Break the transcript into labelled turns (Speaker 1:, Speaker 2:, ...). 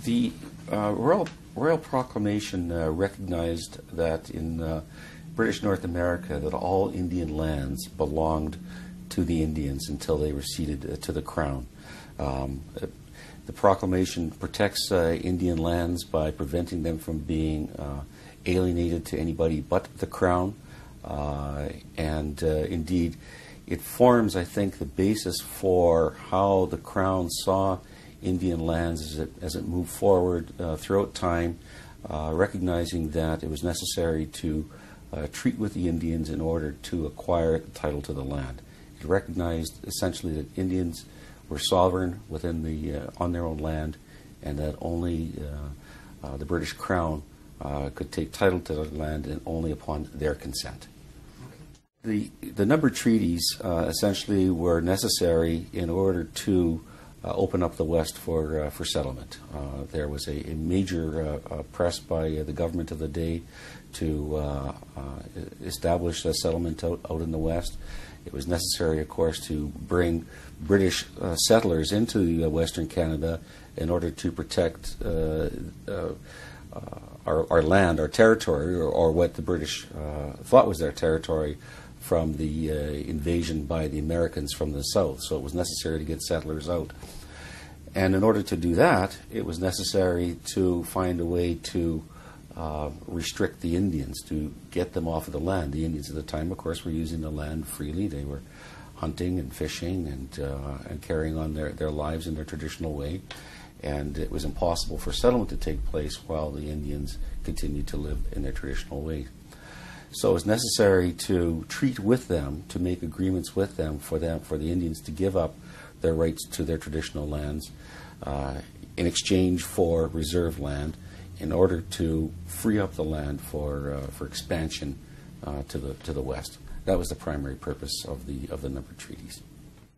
Speaker 1: The Royal Proclamation recognized that in British North America that all Indian lands belonged to the Indians until they were ceded to the Crown. The proclamation protects Indian lands by preventing them from being alienated to anybody but the Crown, and indeed it forms, I think, the basis for how the Crown saw Indian lands as it moved forward throughout time, recognizing that it was necessary to treat with the Indians in order to acquire the title to the land. It recognized essentially that Indians were sovereign within on their own land, and that only the British Crown could take title to the land, and only upon their consent. The numbered treaties essentially were necessary in order to open up the West for settlement. There was a major press by the government of the day to establish a settlement out in the West. It was necessary, of course, to bring British settlers into Western Canada in order to protect our land, our territory, or what the British thought was their territory, from the invasion by the Americans from the south. So it was necessary to get settlers out. And in order to do that, it was necessary to find a way to restrict the Indians, to get them off of the land. The Indians at the time, of course, were using the land freely. They were hunting and fishing and carrying on their lives in their traditional way. And it was impossible for settlement to take place while the Indians continued to live in their traditional way. So it was necessary to treat with them, to make agreements with them, for the Indians to give up their rights to their traditional lands in exchange for reserve land, in order to free up the land for expansion to the west. That was the primary purpose of the numbered treaties.